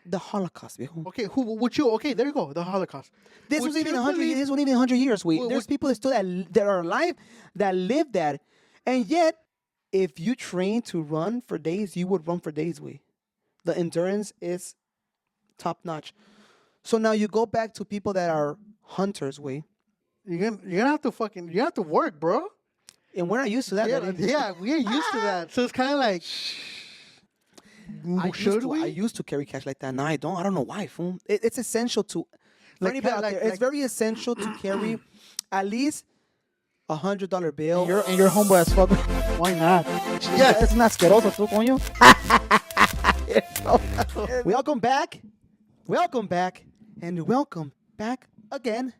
The Holocaust, viejo. Okay, who would you? Okay, there you go. The Holocaust. This Would was even you 100. believe- This wasn't even 100 years. Wait, Well, there's people that still that are alive that lived that, and yet, if you train to run for days, you would run for days. Wait, the endurance is top notch. So now you go back to people that are hunters. Wait, You're gonna have to you have to work, bro. and we're not used to that. Yeah, Daddy. yeah, we ain't used to that. So it's kind of like, should we? I used to carry cash like that. Now I don't. I don't know why. Fool. It's essential to. For Like, anybody out like- there, it's like- very essential to carry at least $100 bill. And you're humble as fuck. Why not? Yeah. Es un asqueroso tú, coño. Welcome back, and welcome back again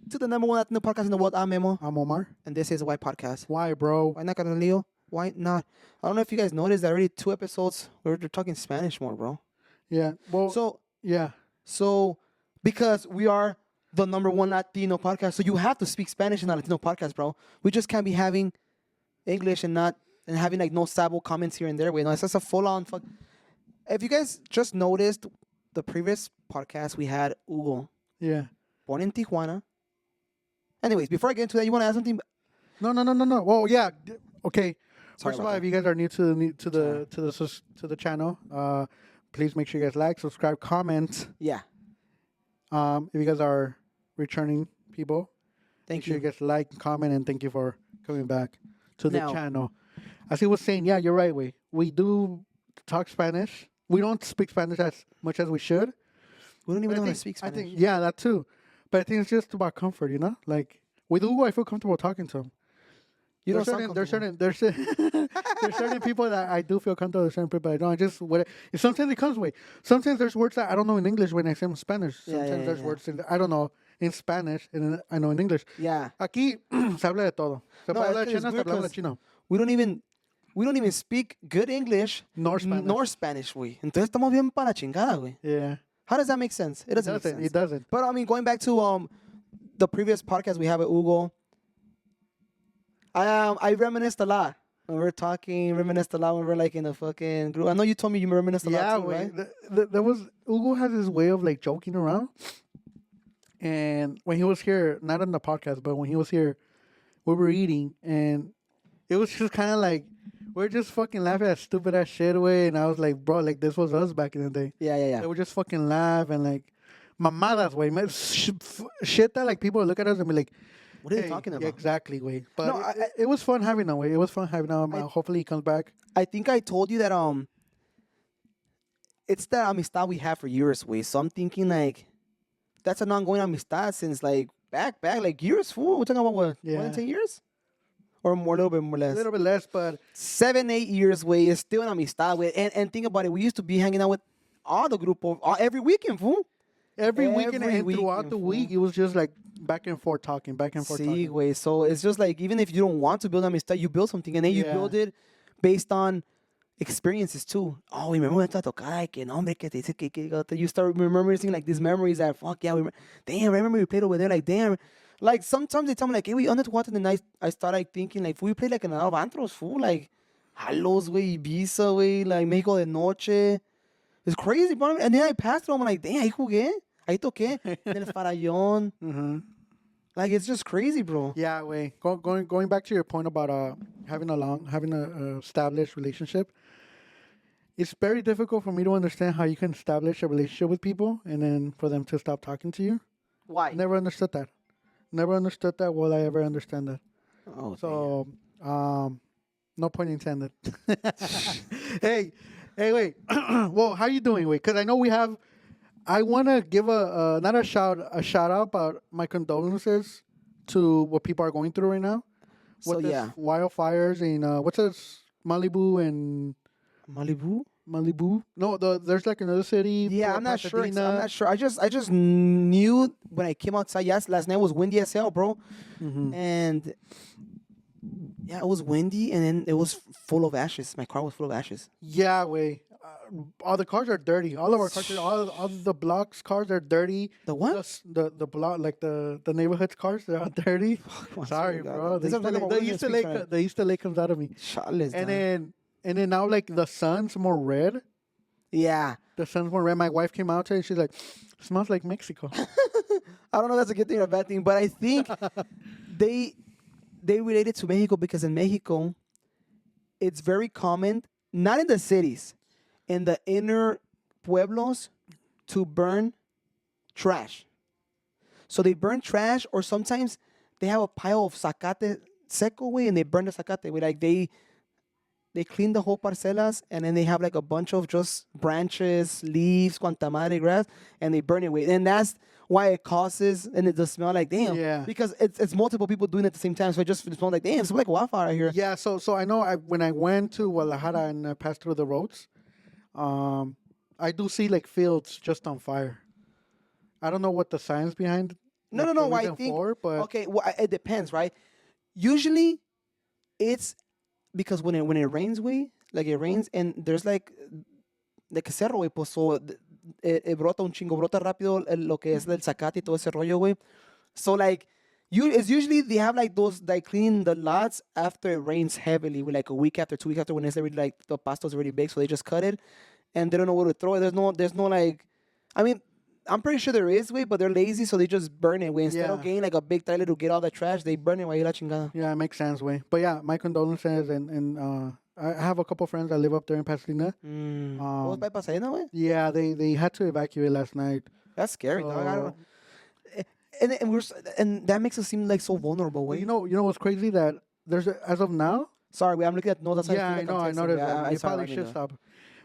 to the number one Latino podcast in the world. I'm Memo, I'm Omar. and this is White Podcast. Why, bro? Why not, Leo? Why not? I don't know if you guys noticed that already 2 episodes we're talking Spanish more, bro. Yeah. Well. So yeah. because we are the number one Latino podcast, so you have to speak Spanish in a Latino podcast, bro. We just can't be having English and having like no sabo comments here and there. Wait, no, it's just a full on fuck. If you guys just noticed the previous podcast, we had Hugo, Yeah. born in Tijuana. Anyways, before I get into that, you want to add something? No. Well, yeah. Okay. Sorry First of about all, that. if you guys are new to the channel, please make sure you guys like, subscribe, comment. Yeah. If you guys are returning people, Thank make sure you. you guys like and comment, and thank you for coming back to the Now- channel. As he was saying, yeah, you're right. We do talk Spanish. We don't speak Spanish as much as we should. We don't even But know how to think- speak I Spanish. think, yeah, that too. But I think it's just about comfort, you know. Like with Hugo, I feel comfortable talking to him. You don't there's sound there's certain people that I do feel comfortable. There's certain people I don't. I just sometimes it comes way. Sometimes there's words that I don't know in English when I say them in Spanish. Yeah, Sometimes yeah, there's yeah. words I don't know in Spanish and I know in English. Yeah. Aquí se habla de todo. Se No, puede hablar it's chino, se weird habla 'cause- chino. We don't even speak good English Nor Spanish. nor Spanish, güey. Entonces estamos bien para la chingada, güey. Yeah. How does that make sense? It doesn't make sense. It doesn't. But I mean, going back to the previous podcast we have with Hugo, I reminisced a lot when we were talking. Reminisced a lot when we were like in a fucking group. I know you told me you reminisced a Yeah, lot too, right? there was Hugo has his way of like joking around. And when he was here, not on the podcast, but when he was here, we were eating, and it was just kind of like we're just fucking laughing at stupid ass shit way. And I was like, bro, like this was us back in the day. Yeah. They would just fucking laugh and like mamadas way, shit that like people look at us and be like, What are you "Hey, talking yeah, about? exactly, way. But No, it was fun having him. Way. It was fun having him. Hopefully he comes back. I think I told you that it's the amistad we have for years, way. So I'm thinking like that's an ongoing amistad since like back like years, fool. We're talking about what? More Yeah. than 10 years? Or more, a little bit more or A less. little bit less, but 7-8 years, way. It's still an amistad, way. And think about it. We used to be hanging out with all the group every weekend, fool. every weekend Every and throughout weekend, the fool. week, it was just like back and forth talking, back and forth See, talking. way. So it's just like even if you don't want to build amistad, you build something, and then you Yeah. build it based on experiences too. Oh, remember esta tocada que no, hombre, que te dice que you start remembering like these memories that fuck yeah, damn, I remember we played over there, like damn. Like sometimes they tell me like, hey, we under what and then I start like thinking like we played like in a lot of antros, fool, like Halos, way, Ibiza, way, like Mexico de Noche. It's crazy, bro. And then I passed it, I'm like, damn, ahí jugué, ahí toqué, en el Farallón. Mm-hmm. Like it's just crazy, bro. Yeah, way. Going back to your point about having a established relationship. It's very difficult for me to understand how you can establish a relationship with people and then for them to stop talking to you. Why? Never understood that. Never understood that. Will I ever understand that? Oh, So, no point intended. hey, wait. Well, how you doing, wait? Because I know we have. I want to give not a shout out, but my condolences to what people are going through right now. So, With this yeah. wildfires in what's this, Malibu and Malibu? No, there's like another city. Yeah, I'm not sure. I'm not sure. I just knew when I came outside. Yes, last night was windy as hell, bro. Mm-hmm. And yeah, it was windy, and then it was full of ashes. My car was full of ashes. Yeah, way. All the cars are dirty. All of our cars, all the blocks cars are dirty. The what? The block, like the neighborhood cars, they're all dirty. on, Sorry, God. bro. This is like what The we're gonna Easter speak Lake, tonight. comes out of me. Chales, dog. And then now like the sun's more red. Yeah. The sun's more red. My wife came out today. She's like, smells like Mexico. I don't know if that's a good thing or a bad thing, but I think they relate it to Mexico because in Mexico, it's very common, not in the cities, in the inner pueblos, to burn trash. So they burn trash, or sometimes they have a pile of zacate seco way, and they burn the zacate way. Like they clean the whole parcelas, and then they have like a bunch of just branches, leaves, cuanta madre grass, and they burn it away. And that's why it causes, and it does smell like damn. Yeah. Because it's multiple people doing it at the same time, so it just smells like damn. It smells like wildfire out here. Yeah, so I know when I went to Guadalajara and passed through the roads, I do see like fields just on fire. I don't know what the science behind. No, like, no, the no. I reason think for, but okay. Well, it depends, right? Usually, it's because when it rains, like it rains, and there's like cerro, güey, pues so it brota un chingo, brota rápido lo que es el zacate y todo ese rollo, güey. So like, it's usually they have like those like cleaning the lots after it rains heavily, with like a week after, 2 weeks after, when it's already like the pasto's already big, so they just cut it, and they don't know where to throw it. There's no like, I mean, I'm pretty sure there is way, but they're lazy, so they just burn it. Way instead of Yeah. getting like a big trailer to get all the trash, they burn it. While you la chingada. yeah, it makes sense, way. But yeah, my condolences, and I have a couple friends that live up there in Pasadena. ¿Vos vais Pasadena, güey? Yeah, they had to evacuate last night. That's scary, dog. I don't know. So, And that makes us seem like so vulnerable, well, way. you know what's crazy, that there's as of now. Sorry, wait, I'm looking at notes. Yeah, I know. I noticed that. You probably should stop.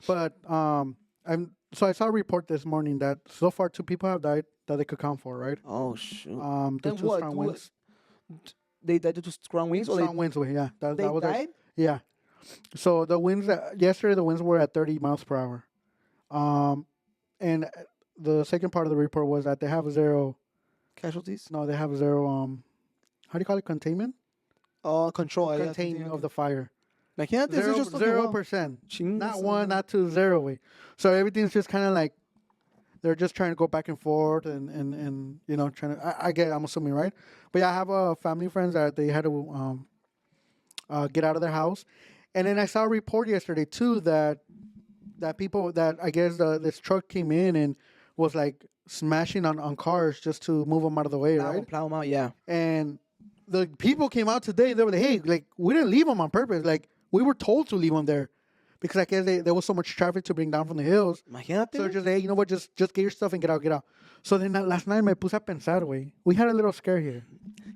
But I saw a report this morning that so far 2 people have died that they could count for, right? Oh shoot. Due And to what? strong winds. They died due to strong winds, or Strong winds, way, yeah. they That was died? yeah. So the winds yesterday, the winds were at 30 miles per hour. And the second part of the report was that they have zero. Casualties? No, they have zero. How do you call it? Containment. Oh, control. Yeah, Containing of the fire. Like yeah, this is just fucking wild. 0%. Chingas, Not 1, not 2, 0 way. So everything's just kind of like they're just trying to go back and forth and you know trying to. I get. I'm assuming, right? But yeah, I have family friends that they had to get out of their house, and then I saw a report yesterday too that people that I guess this truck came in and was like smashing on cars just to move them out of the way, right? Plow 'em out, yeah. And the people came out today and they were like, hey, like, we didn't leave them on purpose. Like, we were told to leave them there because I guess there was so much traffic to bring down from the hills. Imagínate. So just, hey, you know what, just get your stuff and get out. So then last night, me puse a pensar, güey. We had a little scare here.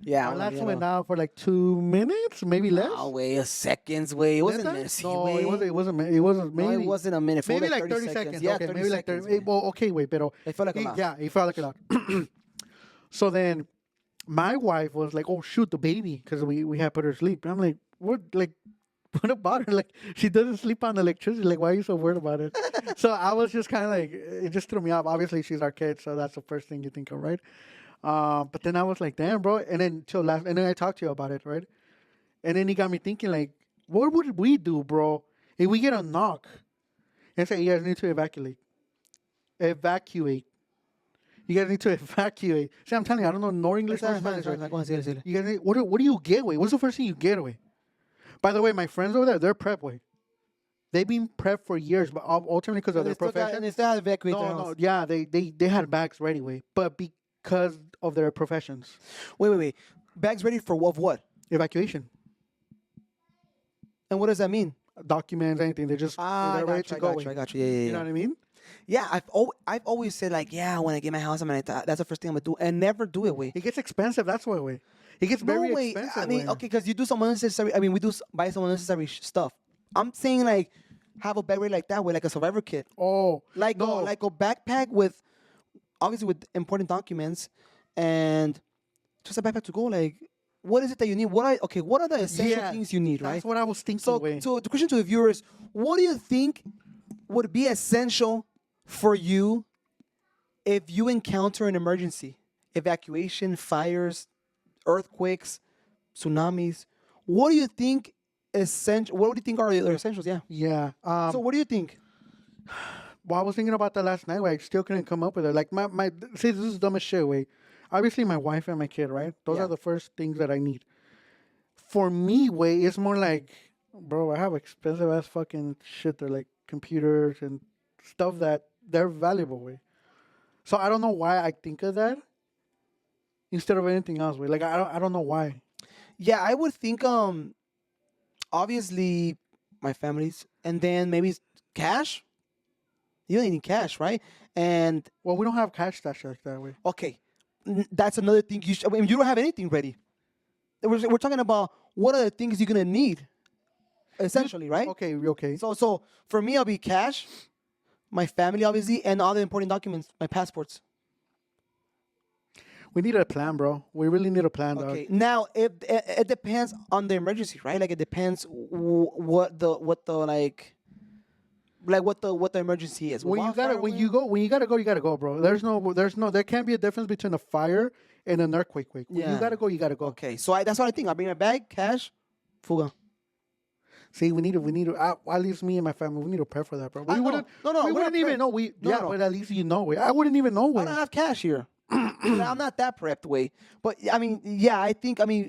Yeah. Our lights went out for like 2 minutes, maybe less. No, way, a seconds, way. It wasn't Neta? minutes. No, way. it wasn't maybe. No, it wasn't a minute. It felt Maybe like 30 seconds. Yeah, Okay, 30 maybe like seconds. 30. Well, okay, wait, pero. It felt like a lot. Yeah, it felt like a lot. So then my wife was like, oh, shoot, the baby, because we had put her to sleep. And I'm like, what about her? Like, she doesn't sleep on electricity. Like, why are you so worried about it? So I was just kind of like, it just threw me off. Obviously, she's our kid, so that's the first thing you think of, right? But then I was like, damn, bro. And then and then I talked to you about it, right? And then he got me thinking, like, what would we do, bro, if we get a knock and say, you guys need to evacuate? You guys need to evacuate. See, I'm telling you, I don't know no English nor Spanish. Right? You guys need, what do you get, way? What's the first thing you get, way? By the way, my friends over there, they're prep, way. They've been prepped for years, but ultimately because of their profession. And they still had to evacuate their house. No, yeah, they had bags ready, way. But because of their professions. Wait. Bags ready for what? Evacuation. And what does that mean? Documents, anything. They're I ready got to you, go. I got you. Yeah. You know what I mean? Yeah, I've always said like, yeah, when I get my house, that's the first thing I'm gonna do, and never do it. Way It gets expensive. That's why, way. It gets very expensive. I mean, way. okay, because you do some unnecessary. I mean, we do buy some unnecessary stuff. I'm saying like, have a bag ready like that, way, like a survivor kit, Oh, like no. like a backpack with, obviously with important documents, and just a backpack to go. Like, what is it that you need? What are the essential things you need, right? That's what I was thinking. So, way. so the question to the viewers: what do you think would be essential for you if you encounter an emergency, evacuation, fires, earthquakes, tsunamis? What do you think essential? What do you think are the essentials? Yeah. Yeah. So what do you think? Well, I was thinking about that last night. Where I still couldn't come up with it. Like my see, this is dumb as shit. Way. Obviously, my wife and my kid, right? Those Yeah. are the first things that I need. For me, way, it's more like, bro, I have expensive ass fucking shit. They're like computers and stuff that they're valuable with. So I don't know why I think of that instead of anything else. Way. Like I don't know why. Yeah, I would think obviously my family's, and then maybe cash. You don't need cash, right? And Well, we don't have cash stash like that way. okay, that's another thing. I mean, you don't have anything ready. We're talking about what are the things you're gonna need, essentially, right? Okay, okay. So for me, I'll be cash, my family, obviously, and all the important documents, my passports. We need a plan, bro. We really need a plan, dog. Okay. Now it depends on the emergency, right? Like it depends what the what the emergency is. When you gotta go, you gotta go, bro. There can't be a difference between a fire and an earthquake. When Yeah. you gotta go, you gotta go. Okay, so that's what I think. I bring a bag, cash, fuga. See, we need to. At least me and my family, we need to prepare for that, bro. We I know. wouldn't. No, no, we we're wouldn't not even prep. know. No. But at least you know it. I wouldn't even know I it. don't have cash here. I'm not that prepped way. But I mean, yeah,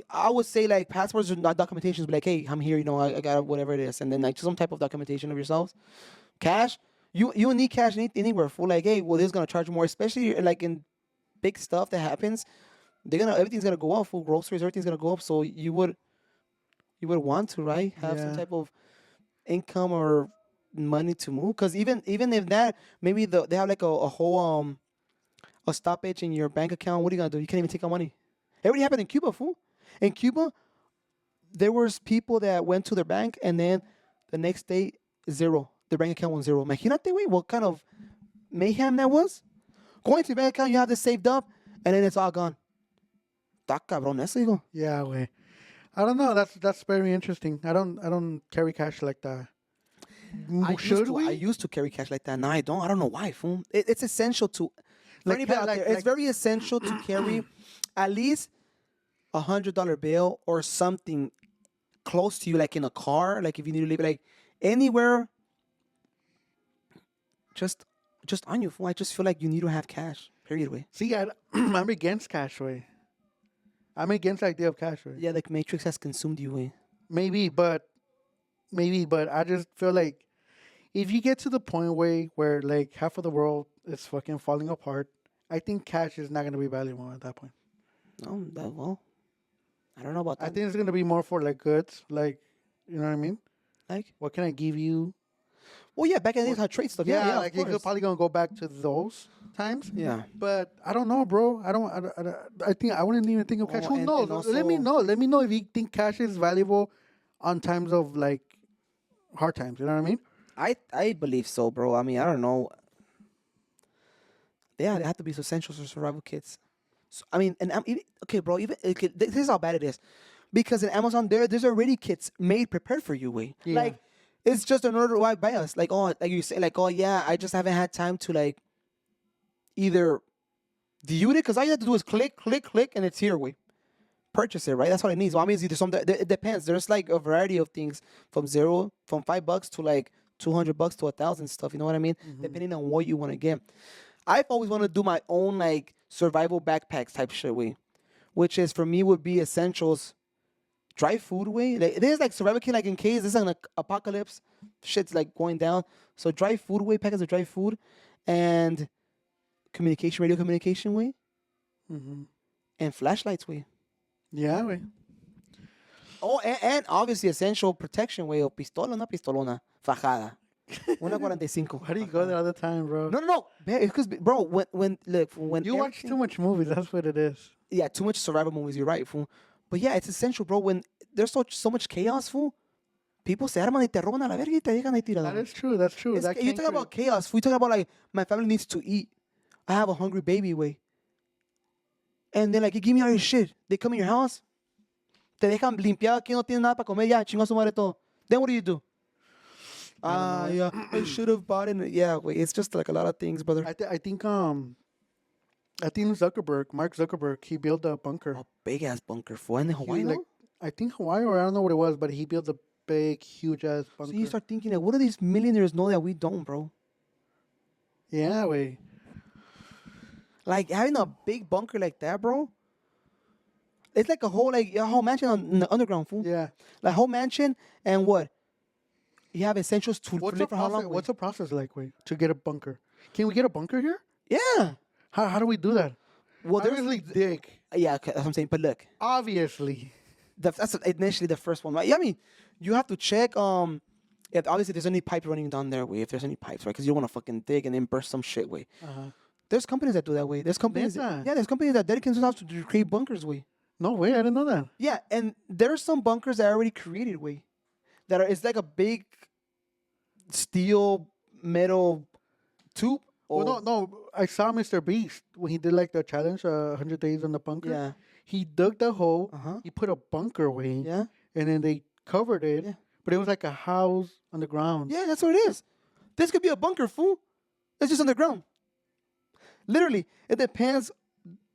I would say like passports are not documentations, but like, hey, I'm here, I got whatever it is, and then like some type of documentation of yourselves. Cash, you don't need cash anywhere for like, hey, well, this is gonna charge more, especially like in big stuff that happens. Everything's gonna go up, full groceries, everything's gonna go up. So you would want to, right, have some Yeah. type of income or money to move, because even if that maybe they have like a whole a stoppage in your bank account. What are you gonna do? You can't even take out money. It already happened in Cuba, fool. In Cuba, there was people that went to their bank and then the next day zero. Their bank account was zero. Imagínate, güey, what kind of mayhem that was. Going to your bank account, you have this saved up, and then it's all gone. Está cabrón eso, digo. Yeah, way. I don't know. That's very interesting. I don't carry cash like that. Should we? I used to carry cash like that. Now I don't. I don't know why, fool. It's essential to. For Like anybody ca- out like- there, it's like- very essential to carry at least $100 bill or something close to you, like in a car, like if you need to leave it, like anywhere, just on you. Fool. I just feel like you need to have cash. Period. Way. See, I'm against cash way. I'm against the idea of cash way. Yeah, like Matrix has consumed you. Way. Maybe, but I just feel like if you get to the point where like half of the world is fucking falling apart, I think cash is not gonna be valuable at that point. No, well, I don't know about that. I think it's gonna be more for like goods, like you know what I mean. like, What can I give you? well, yeah, back in the days, how trade stuff. Yeah, like of you're course. probably gonna go back to those times. Yeah. But I don't know, bro. I think I wouldn't even think of cash. Oh, Who and knows? Let me know. Let me know if you think cash is valuable on times of like hard times. You know what I mean? I believe so, bro. I mean, I don't know. Yeah, they have to be essentials for survival kits. So, I mean, and okay, bro. Even okay, this is how bad it is, because in Amazon there's already kits made prepared for you. Way Yeah. like it's just an order by us. Like like you say, like yeah, I just haven't had time to like either view it, because all you have to do is click, and it's here. Way purchase it, right? That's what it needs. Well, I mean, it's either something. It depends. There's like a variety of things from $5 to like $200 to 1,000 stuff. You know what I mean? Depending on what you want to get. I've always wanted to do my own like survival backpacks type shit way, which is for me would be essentials, dry food way. Like it is like survival kit, like in case this is an apocalypse, shit's like going down. So dry food way, packets of dry food, and radio communication way, and flashlights way. Yeah, way. Oh, and obviously essential protection way, o pistola, una pistolona, fajada. Una 45. Why do you go there all the time, bro? No. It's because, bro, when You watch too much movies. That's what it is. Yeah, too much survival movies. You're right, fool. But yeah, it's essential, bro. When there's so much chaos, fool, people se arman y te roban a la verga y te dejan ahí tirado. That is true. That's true. You're talking about chaos, fool. You're talking about like my family needs to eat. I have a hungry baby, way. And then like, you give me all your shit. They come in your house, te dejan limpiado aquí, no tienes nada para comer, ya, chingó su madre todo. Then what do? Yeah, I should have bought it. Yeah, wait, it's just like a lot of things, brother. I think Mark Zuckerberg, he built a bunker. A big ass bunker, fool. In Hawaii, Like, no? I think Hawaii, or I don't know what it was, but he built a big, huge ass bunker. So you start thinking, like, what do these millionaires know that we don't, bro? Yeah, way. Like having a big bunker like that, bro. It's like a whole mansion in the underground, fool. Yeah. Like whole mansion and what? You have essentials to live for how long? What's the process like, wait, to get a bunker? Can we get a bunker here? Yeah. How do we do that? Well, there's Obviously, dig. yeah, okay, that's what I'm saying. But look, Obviously. that's initially the first one, right? Yeah, I mean, you have to check if obviously there's any pipe running down there, way. If there's any pipes, right? Because you don't want to fucking dig and then burst some shit, way. There's companies that do that way. There's companies, Neta? yeah, there's companies that dedicate themselves to create bunkers, way. No way, I didn't know that. Yeah, and there's some bunkers that are already created, way. That are it's like a big steel metal tube. Well, no. I saw Mr. Beast when he did like the challenge, 100 days in the bunker. Yeah. He dug the hole. Uh-huh. He put a bunker away. Yeah. And then they covered it. Yeah. But it was like a house on the ground. Yeah, that's what it is. This could be a bunker, fool. It's just underground. Literally, it depends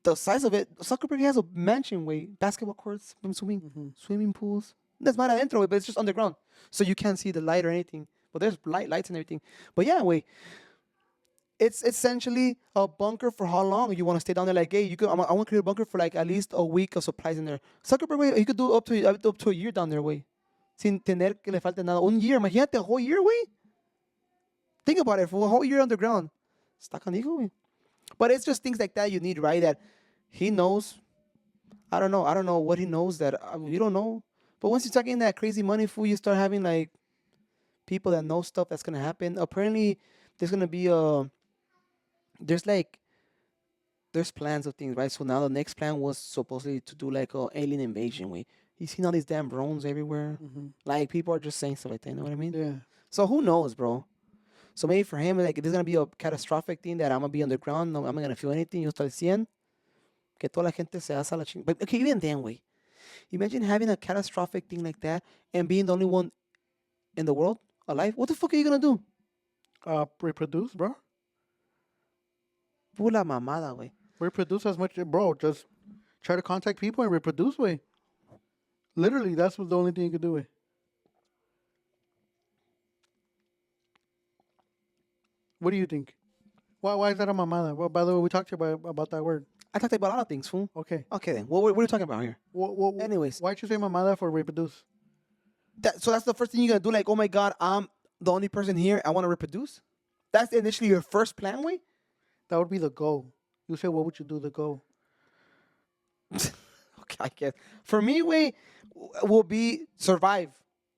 the size of it. Zuckerberg has a mansion, way, basketball courts, swimming pools. That's not adentro, but it's just underground, so you can't see the light or anything. But there's lights and everything. But yeah, way. It's essentially a bunker for how long you want to stay down there. Like, hey, I want to create a bunker for like at least a week of supplies in there. Zuckerberg, way, he could do up to a year down there, way, sin tener que le falte nada. Un year, imagínate a whole year, way. Think about it, for a whole year underground. Está canijo, way. But it's just things like that you need, right? That he knows. I don't know what he knows that we don't know. But once you start getting that crazy money, fool, you start having like people that know stuff that's gonna happen. Apparently, there's gonna be there's plans of things, right? So now the next plan was supposedly to do like a alien invasion. Way you seen all these damn drones everywhere. Like people are just saying stuff like that. You know what I mean? Yeah. So who knows, bro? So maybe for him, like, there's gonna be a catastrophic thing that I'm gonna be underground. No, I'm not gonna feel anything. Yo estoy al 100. Que toda la gente se hace la ching. But okay, even then, way. Imagine having a catastrophic thing like that and being the only one in the world alive. What the fuck are you gonna do? Reproduce, bro. Pula mamada, way. Reproduce as much, bro. Just try to contact people and reproduce, way. Literally, that's the only thing you could do, way. What do you think? Why is that a mamada? Well, by the way, we talked about that word. I talked about a lot of things, fool. Okay. Okay, then. What are you talking about here? Anyways. Why'd you say mamada for reproduce? So that's the first thing you're gonna do. Like, oh my God, I'm the only person here. I want to reproduce. That's initially your first plan, way. That would be the goal. You say, what would you do? The goal. Okay, I guess. For me, way will be survive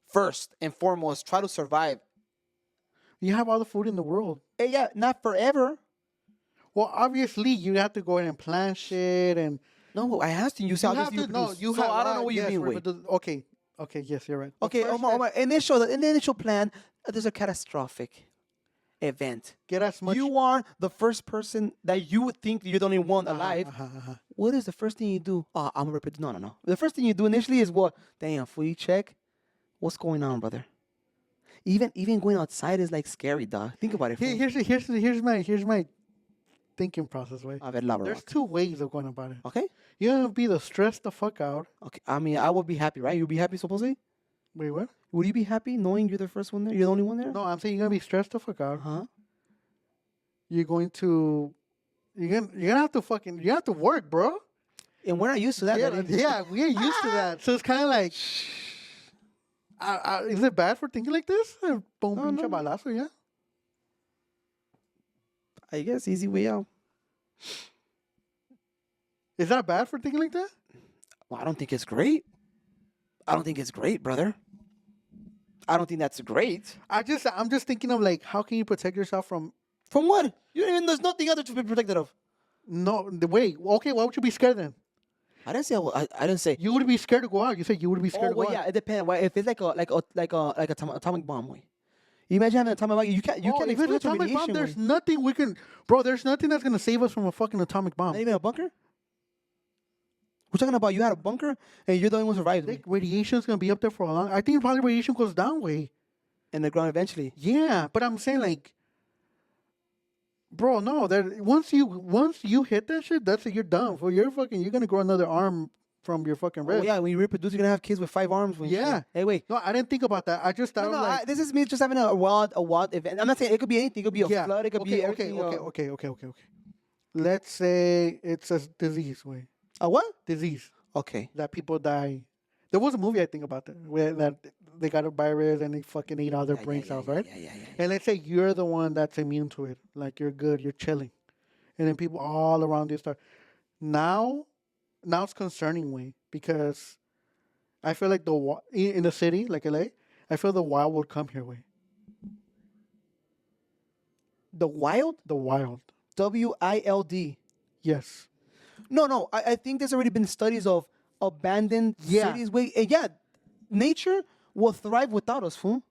first and foremost. Try to survive. You have all the food in the world. Hey, yeah, not forever. Well, obviously, you have to go in and plan shit and. No, I asked you. You said You have to. No, you have. I don't know what you mean. Wait. Okay. Okay. Yes, you're right. Okay. In the initial plan, there's a catastrophic event. Get as much. You are the first person that you would think you're the only one alive. What is the first thing you do? Oh, I'm gonna reproduce. No. The first thing you do initially is what? Damn, fool, you check. What's going on, brother? Even going outside is like scary, dog. Think about it. Here's my thinking process, way. A ver, la There's two ways of going about it. Okay. You're gonna be the stressed the fuck out. Okay. I mean, I would be happy, right? You'd be happy, supposedly. Wait, what? Would you be happy knowing you're the first one there? You're the only one there? No, I'm saying you're gonna be stressed the fuck out. Huh? You're gonna have to work, bro. And we're not used to that. Yeah, we ain't used to that. So it's kind of like, is it bad for thinking like this? Pinche balazo, yeah. I guess easy way out. Is that bad for thinking like that? Well, I don't think it's great. I don't think it's great, brother. I don't think that's great. I'm just thinking of like, how can you protect yourself from what? There's nothing other to be protected of. No, the way. Okay, why would you be scared then? I didn't say. I didn't say. You would be scared to go out. You said you would be scared to go out. Yeah, it depends. Well, if it's like a atomic bomb, way. You imagine having an atomic bomb. You can't. If it's an atomic bomb, there's nothing we can. Bro, there's nothing that's gonna save us from a fucking atomic bomb. Not even a bunker. We're talking about you had a bunker and you're the only one who survived. Think radiation's gonna be up there for a long. I think probably radiation goes down way. In the ground eventually. Yeah, but I'm saying like, bro, no. That once you hit that shit, that's it. You're done. You're gonna grow another arm from your fucking wrist. Oh yeah, when you reproduce, you're gonna have kids with 5 arms. Yeah. Hey, wait. No, I didn't think about that. I just thought this is me just having a wild event. I'm not saying it could be anything. It could be a flood. It could be everything. Okay. Let's say it's a disease way. A what? Disease. Okay. That people die. There was a movie I think about that where that they got a virus and they fucking ate all their Yeah, brain yeah, cells, yeah, right? yeah, yeah, yeah. And let's say you're the one that's immune to it, like you're good, you're chilling, and then people all around you start. Now, now it's concerning way because I feel like in the city like LA, I feel the wild would come here way. The wild, The wild, WILD. yes, No, no. I think there's already been studies of abandoned Yeah. cities. Wait, and yeah, nature will thrive without us, fool.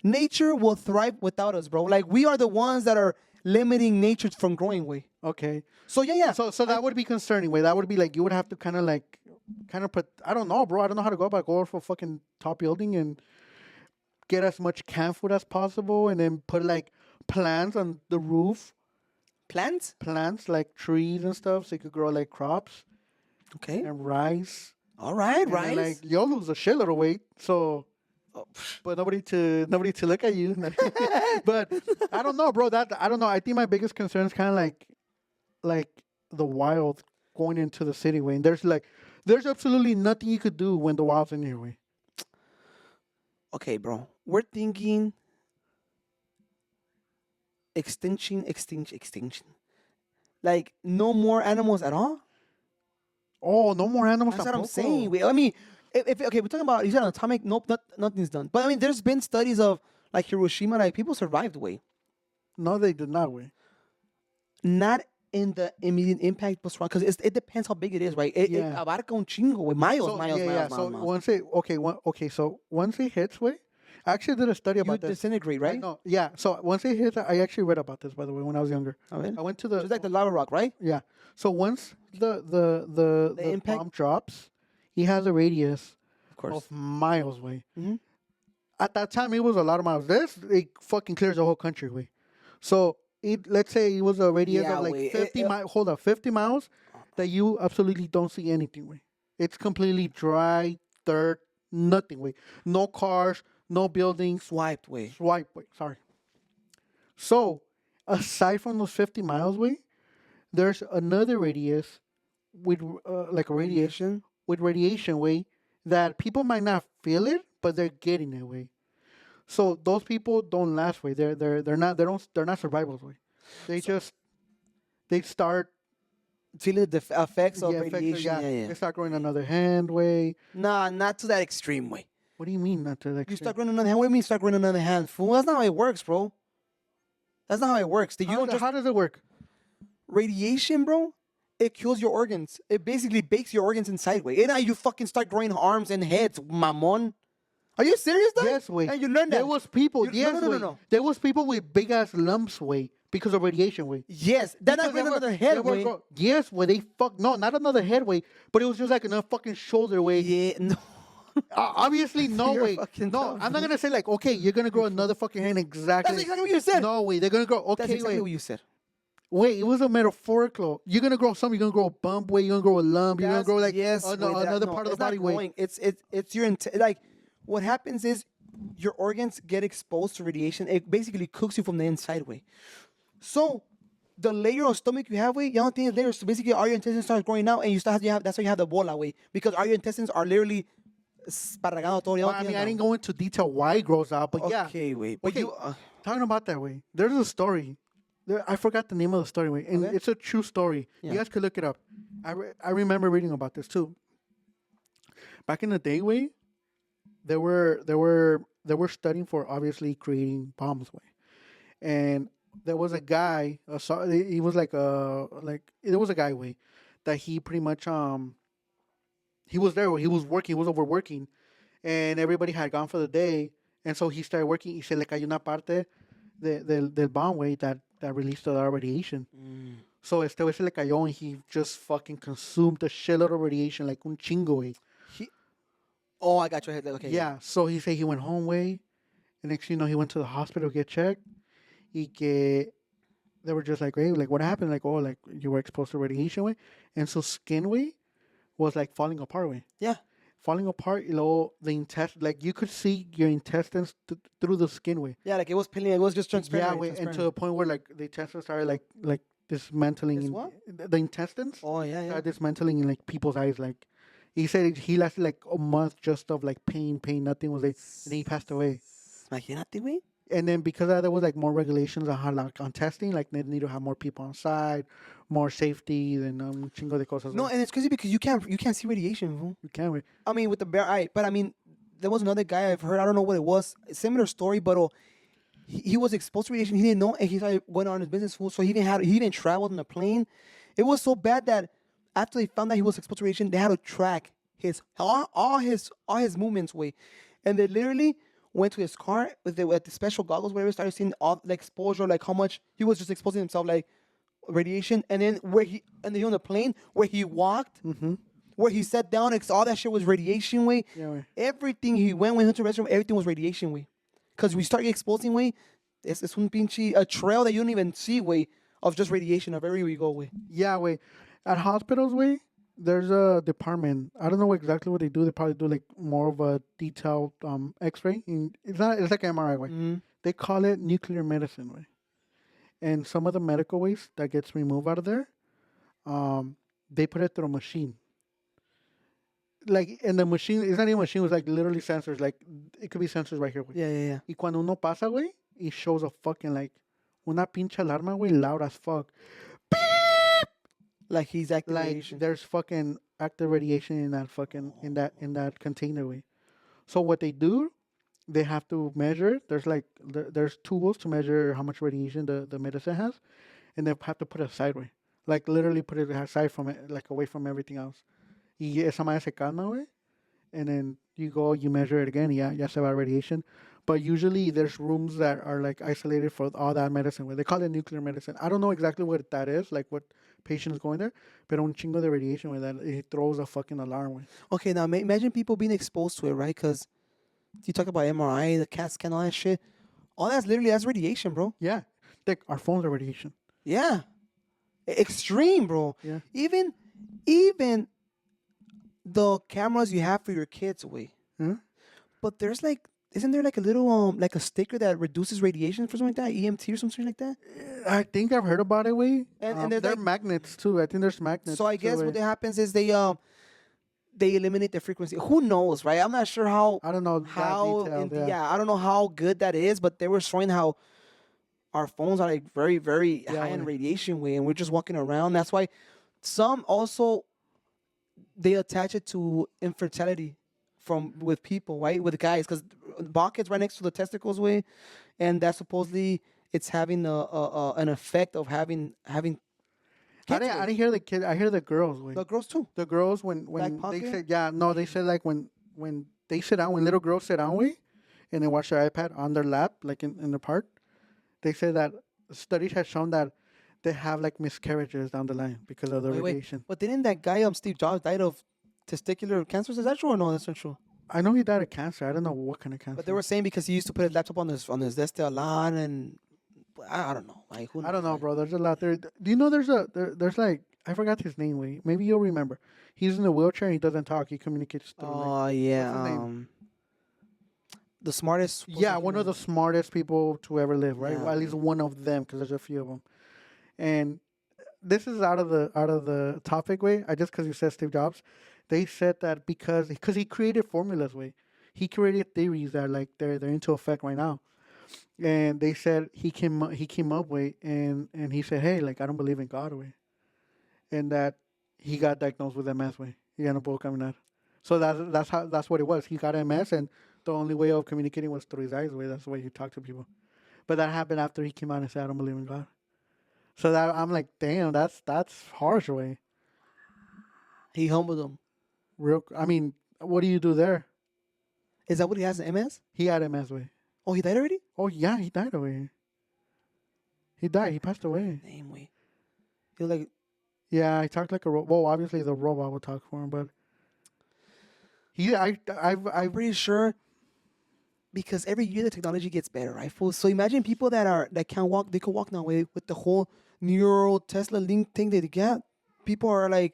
Nature will thrive without us, bro. Like we are the ones that are limiting nature from growing. Way. okay. So yeah, yeah. So that would be concerning way. That would be like you would have to kind of put. I don't know, bro. I don't know how to go about go for fucking top building and get as much canned food as possible, and then put like plants on the roof, Plants. plants like trees and stuff, so you could grow like crops Okay. and rice. All right. And Right. then, like you'll lose a shitload of weight. So, but nobody to look at you. But I don't know, bro. That I don't know. I think my biggest concern is kind of like the wild going into the city way. And there's absolutely nothing you could do when the wild's in your way. Okay, bro. We're thinking extinction. Like no more animals at all. Oh, no more animals. That's what I'm tampoco. saying. I mean, if okay, we're talking about you said atomic. Nope, nothing's done. But I mean, there's been studies of like Hiroshima. Like people survived. Way No, they did not. Way. not in the immediate impact, because it depends how big it is, right? It Yeah. abarca un chingo, way. Miles, So, miles, yeah, miles, yeah. So miles, miles. once it okay. So once it hits, way. I actually did a study You about this. disintegrate, right? No, yeah. So once it hits, I actually read about this by the way when I was younger. I mean, I went to the just like the lava rock, right? Yeah. So once the impact- bomb drops, he has a radius Of course. of miles away. Mhm. At that time, it was a lot of miles. This it fucking clears the whole country away. So let's say it was a radius Yeah, of like wait, 50 miles. Hold up, 50 miles that you absolutely don't see anything way. It's completely dry, dirt, nothing way. No cars, no buildings. Swiped, way. Swipe way. Sorry. So aside from those 50 miles way, there's another radius with like a radiation with radiation way that people might not feel it, but they're getting it way. So those people don't last way. They're not survivors way. They start Feeling the effects of effects of- radiation. Yeah, yeah. They start growing another hand way. Nah, not to that extreme way. What do you mean not to like? You start growing another hand. What do you mean start growing another hand? Fool, that's not how it works, bro. That's not how it works. You don't just How does it work? radiation, bro. It kills your organs. It basically bakes your organs inside, way. And now you fucking start growing arms and heads, mamon. Are you serious, though? Yes, way. And you learned that. There was people. You- Yes, no. way. There was people with big ass lumps way because of radiation way. Yes, they're not Because growing another they head, were way. yes, where they no, not another head way, but it was just like another fucking shoulder way. Yeah, no. Obviously, no You're way. fucking No, dumb. I'm not gonna say like, okay, you're gonna grow another fucking hand exactly. That's exactly what you said. No way, they're gonna grow. That's Okay, exactly wait, what you said. wait. It was a metaphorical. You're gonna grow something. You're gonna grow a bump way. You're gonna grow a lump. You're gonna grow like yes, another no, part of the it's not body way. growing. It's your like what happens is your organs get exposed to radiation. It basically cooks you from the inside way. So the layer of stomach you have way, you don't think it's layers. So basically, all your intestines start growing out, and that's why you have the bola way because all your intestines are literally esparragado todo. Well, I mean, I didn't go into detail why it grows out, but yeah. Okay, wait, but Okay, you. talking about that way, there's a story. I forgot the name of the story, way, and Okay. it's a true story. Yeah. You guys could look it up. I remember reading about this too. Back in the day, way, they were studying for obviously creating bombs, way, and there was a guy. He was there was a guy way that he pretty much he was there. He was working. He was overworking, and everybody had gone for the day. And so he started working. He said, "Le cayó una parte del bomb way that released the radiation." So este güey se le cayó, and he just fucking consumed a shitload of radiation, like un chingo way. Oh, I got your head. Okay. Yeah. So he said he went home way, and next thing you know, he went to the hospital to get checked. They were just like, "Hey, like what happened?" Like, "Oh, like you were exposed to radiation way," and so skin way was like falling apart way. Yeah. Falling apart, the intestine, like you could see your intestines through the skin way. Yeah, like it was peeling. It was just transparent. Yeah, way, and to the point where like the intestines started like dismantling. It's in, what? The intestines Oh yeah, yeah. started dismantling in like people's eyes. Like He said he lasted like a month just of like pain, nothing was like, and then he passed away. Imagínate, güey. And then because of that, there was like more regulations on how like on testing, like they need to have more people on site, more safety, and chingo de cosas. No, and it's crazy because you can't see radiation, fool. you can't wait. I mean, with the bear eye, but I mean, there was another guy I've heard. I don't know what it was. Similar story, but he was exposed to radiation. He didn't know, and he started going on his business, fool. So he even traveled in a plane. It was so bad that after they found that he was exposed to radiation, they had to track all his movements, way, and they literally went to his car with the special goggles, whatever. Started seeing all the exposure, like how much he was just exposing himself, like radiation, and then on the plane where he walked. Where he sat down, all that shit was radiation, way. Yeah, way. Everything he went to the restroom, everything was radiation, way. Because we start exposing, way, it's un pinche, a trail that you don't even see, way, of just radiation of everywhere you go, way. Yeah, wait. At hospitals, way, there's a department. I don't know exactly what they do. They probably do like more of a detailed X-ray. It's like MRI, way. They call it nuclear medicine, way. And some of the medical waste that gets removed out of there, they put it through a machine. Like, and the machine, it's not even a machine, it's like literally sensors. Like, it could be sensors right here, güey. Yeah. Y cuando uno pasa, güey, it shows a fucking, like, una pinche alarma, güey, loud as fuck. Like he's active Like, radiation. there's fucking active radiation in that fucking, in that container, güey. So what they do, they have to measure, there's tools to measure how much radiation the medicine has, and they have to put it aside, güey. Like, literally put it aside from it, like, away from everything else. Y esa madre se calma, güey. And then you measure it again. Ya se va radiation. But usually there's rooms that are like isolated for all that medicine. They call it nuclear medicine. I don't know exactly what that is, like what patient is going there. But un chingo de radiation, güey, that it throws a fucking alarm, güey. Okay, now imagine people being exposed to it, right? Because you talk about MRI, the CAT scan, all that shit. All that's radiation, bro. Yeah. Like, our phones are radiation. Yeah. Extreme, bro. Yeah. Even the cameras you have for your kids, way. Huh? But there's like, isn't there like a little like a sticker that reduces radiation for something like that, EMT or something like that? I think I've heard about it, way. And they're like, magnets too. I think there's magnets. so I too, guess güey. what happens is they eliminate the frequency. Who knows, right? I'm not sure how. I don't know How that detailed, yeah. I don't know how good that is, but they were showing how our phones are like very, very Yeah, high in güey. radiation, way, and we're just walking around. That's why some also they attach it to infertility with people, right? With guys, because buckets right next to the testicles, way, and that supposedly it's having an effect of having kids. I didn't hear the kid. I hear the girls, güey. The girls too. The girls when Back they pocket? said they said like when they sit down, when little girls sit down, way, and they watch their iPad on their lap, like in the park, they say that studies have shown that they have like miscarriages down the line because of the Wait. radiation. But didn't that guy Steve Jobs died of testicular cancer? Is that true or no? That's not true. I know he died of cancer. I don't know what kind of cancer. But they were saying because he used to put his laptop on his desk a lot, and I don't know. Like who knows, I don't know, man? bro. There's a lot there. Do you know there's like, I forgot his name. Way, maybe you'll remember. He's in a wheelchair. And he doesn't talk. He communicates through. Oh yeah. what's his name? The smartest. Yeah, one of the smartest people to ever live, right? Yeah. Well, at least one of them, because there's a few of them. And this is out of the topic, way. I just because you said Steve Jobs, they said that because he created formulas, way. He created theories that like they're into effect right now. And they said he came up with, and he said, hey, like, I don't believe in God, way. And that he got diagnosed with MS, way. Ya no puedo caminar. So that's what it was. He got MS, and the only way of communicating was through his eyes, way. That's the way he talked to people. But that happened after he came out and said, I don't believe in God. So that I'm like, damn, that's harsh, way. He humbled him. I mean, what do you do there? Is that what he has in MS? He had MS, way. Oh, he died already? Oh yeah, he died away. He died. He passed away. Damn, way. He was like, Yeah, he talked like a robot. Well, obviously the robot would talk for him, but I'm pretty sure because every year the technology gets better, right? Fool? So imagine people that can't walk, they could walk now with the whole neural Tesla link thing that they get. People are like,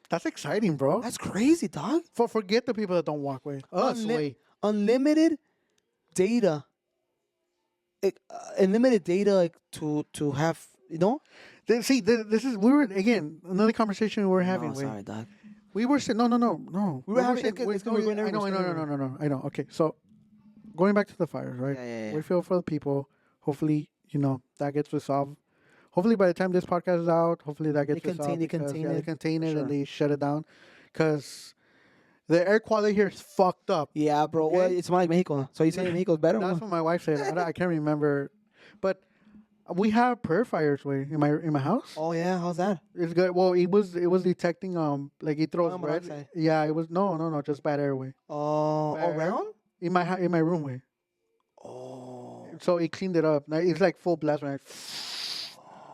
that's exciting, bro. that's crazy, dog. Forget the people that don't walk, way. Us, way. Unlimited data. Unlimited data like, to have, you know? This is we were again another conversation we were having. No, way. sorry, dog. We were saying no. We were having- it's 'cause I we're going know. everywhere. I know. Okay, so going back to the fires, right? Yeah. We feel for the people. Hopefully, that gets resolved. Hopefully, by the time this podcast is out, hopefully that gets resolved. They because, contain they it. contain it Sure. and they shut it down. Because the air quality here is fucked up. Yeah, bro. Okay. Well, it's more like Mexico. So you saying Mexico's better? That's what my wife said. I can't remember, but we have purifiers in my house. Oh yeah, how's that? It's good. Well, it was detecting like it throws Carbon red. monoxide. Yeah, it was no, just bad airway Oh, Better. around? in my room way. Oh. So it cleaned it up. Now, it's like full blast right.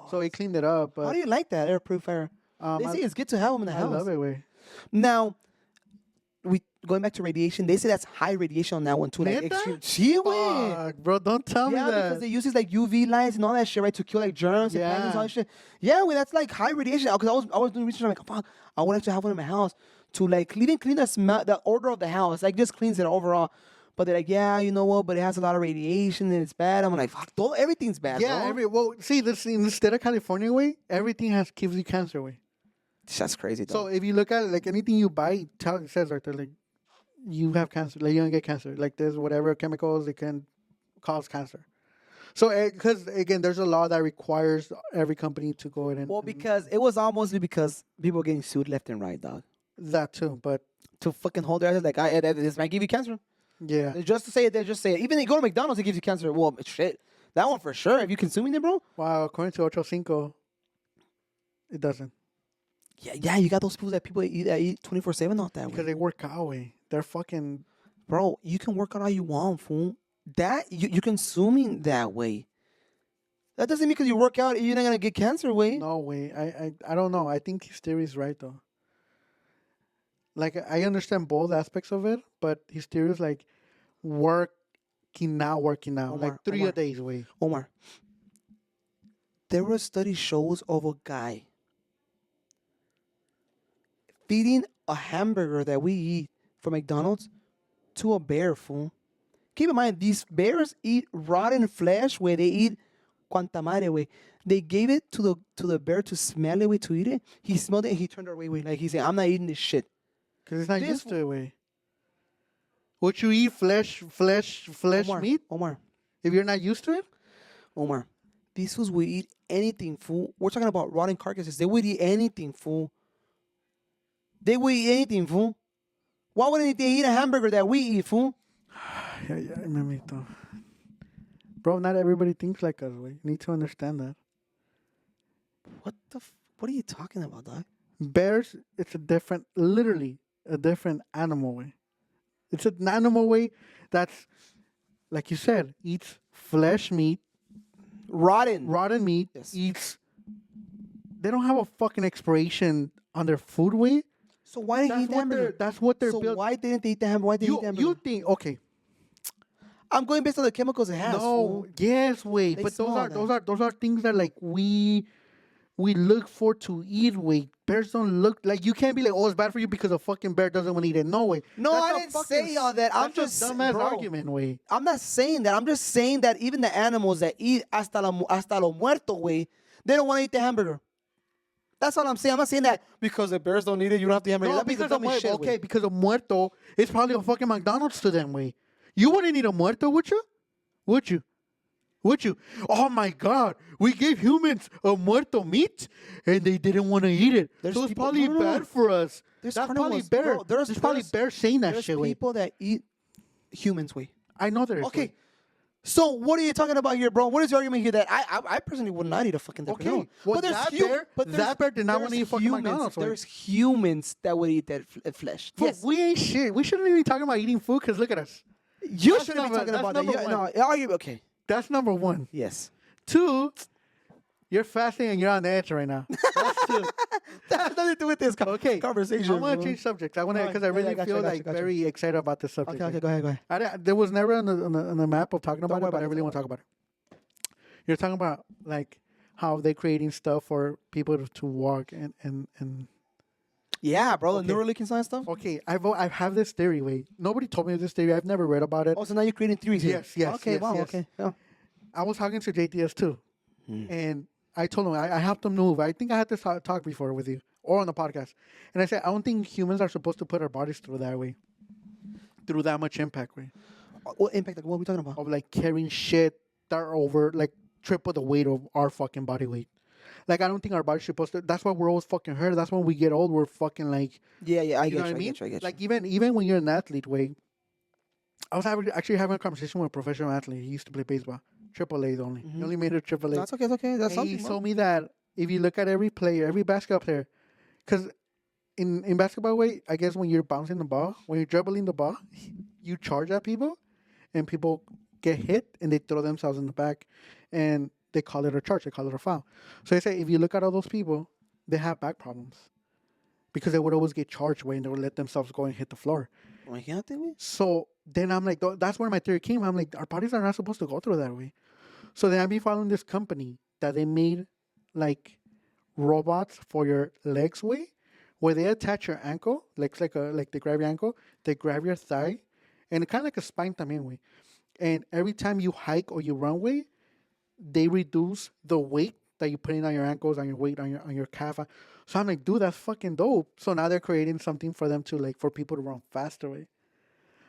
So it cleaned it up. But How do you like that air purifier? They say it's good to have them in the I house. love it way. Now, we going back to radiation. They say that's high radiation on that one too. Like Neta? extreme. Sí, güey. Fuck, bro, don't tell me Yeah, that. because they use these like UV lights and all that shit, right, to kill like germs and pathogens and all that shit. Yeah, well, that's like high radiation. Because I was doing research. I'm like, fuck, I want to have one in my house to like even clean the smell, the odor of the house. Like just cleans it overall. But they're like, yeah, you know what? But it has a lot of radiation and it's bad. I'm like, fuck, everything's bad. Yeah, bro. see, this in the state of California way, everything gives you cancer way. That's crazy. Though. So if you look at it, like anything you buy, it says right there, like you have cancer, like you don't get cancer. Like there's whatever chemicals that can cause cancer. So because again, there's a law that requires every company to go in and Well, because it was almost because people were getting sued left and right, dog. that too. But To fucking hold their ass like, this might give you cancer. yeah, Just to say it, they just say it. Even if you go to McDonald's, it gives you cancer. Well, shit. That one for sure. If you consuming it, bro. wow. According to Ocho Cinco, it doesn't Yeah, you got those people that eat 24/7 off that because way. they work out way. They're fucking Bro, you can work out all you want, fool. That you consuming that way. That doesn't mean because you work out, you're not gonna get cancer, way. no way. I don't know. I think his theory is right though. Like I understand both aspects of it, but his theory is like working out, Omar, like 3 Omar. a days way. Omar, there were study shows of a guy feeding a hamburger that we eat from McDonald's to a bear, fool. Keep in mind, these bears eat rotten flesh where they eat cuanta madre, way. They gave it to the bear to smell it, way, to eat it. He smelled it and he turned away, way. Like he said, I'm not eating this shit. Because it's not This used to it way. Would you eat flesh Omar, meat Omar, if you're not used to it? Omar, these fools will eat anything, fool. We're talking about rotten carcasses. They would eat anything, fool. They would eat anything, fool. Why wouldn't they eat a hamburger that we eat, fool? Yeah, mamito. Bro, not everybody thinks like us. We need to understand that. What are you talking about, dog? Bears, it's literally a different animal way. It's an animal way that's, like you said, eats flesh meat, rotten meat, Yes. eats. They don't have a fucking expiration on their food way. So why did he eat the hamburger? That's what they're So built. why didn't they eat the hamburger? Why did they eat the hamburger? You think okay? I'm going based on the chemicals it has. No, fool. yes, wait, They but smell those are things that like we look for to eat. Wait, bears don't look like you can't be like, oh, it's bad for you because a fucking bear doesn't want to eat it. No way. No, That's I a didn't fucking say all that. I'm that's just a dumbass bro, argument. Way. I'm not saying that. I'm just saying that even the animals that eat hasta lo muerto, way, they don't want to eat the hamburger. That's all I'm saying. I'm not saying that because the bears don't eat it, you don't have to eat hamburger. No, That'd be the because of dumbest shit, okay, way. because of muerto, it's probably a fucking McDonald's to them. Way. You wouldn't eat a muerto, would you? Would you? Would you? Oh my God! We gave humans a muerto meat, and they didn't want to eat it. There's So it's people- probably no, no, no. bad for us. There's That's probably carnivores, bear. bro. There's probably bear saying that There's shit. Way. people that eat humans, way. I know there is. Okay. way. So what are you talking about here, bro? What is your argument here that I personally would not eat a fucking Okay. no. Well, there's that but that bear did not want to there's eat fucking humans- McDonald's. Way. There's humans that would eat that flesh. Fool, Yes. we ain't shit. We shouldn't even be talking about eating food because look at us. You That's shouldn't be number- talking that's about that. number one. Okay. That's number one. Yes. 2, you're fasting and you're on the edge right now. That's 2. That has nothing to do with this Okay. conversation. I want bro. to change subjects. I want to Alright. because I Yeah, really gotcha, feel gotcha, like gotcha. very excited about this subject. Okay, go ahead. There was never on the map of talking about worry it, but about I it, really don't want to talk about it. You're talking about like how they creating stuff for people to walk and Yeah, bro. Okay. The Neuralink and science stuff. okay. I have this theory. Wait, nobody told me this theory. I've never read about it. Oh, so now you're creating theories here. Yes, Okay, yes, wow, yes. okay. Yeah. I was talking to JTS too, Hmm. and I told him I helped him move. I think I had this talk before with you, or on the podcast. And I said, I don't think humans are supposed to put our bodies through that way, through that much impact way What impact? Like, what are we talking about? of like carrying shit that are over like triple the weight of our fucking body weight. Like I don't think our body's supposed to. That's why we're always fucking hurt. That's when we get old. We're fucking like, Yeah, yeah, I you get know you. what I I mean? get you. I get you. Like even when you're an athlete, way. I was actually having a conversation with a professional athlete. He used to play baseball, triple A's only. He only made it triple A. That's okay. It's okay. That's And he something. Bro. told me that if you look at every player, every basketball player, because in basketball way, I guess when you're bouncing the ball, when you're dribbling the ball, you charge at people, and people get hit and they throw themselves in the back, and they call it a charge. They call it a foul. So they say if you look at all those people, they have back problems because they would always get charged when they would let themselves go and hit the floor. Imagínate, güey. So then I'm like, that's where my theory came. I'm like, our bodies are not supposed to go through that way. So then I've been following this company that they made like robots for your legs way, where they attach your ankle, like they grab your ankle, they grab your thigh, and kind of like a spine también way. And every time you hike or you run way, they reduce the weight that you put in on your ankles, on your weight, on your calf. So I'm like, dude, that's fucking dope. So now they're creating something for them to like for people to run faster way.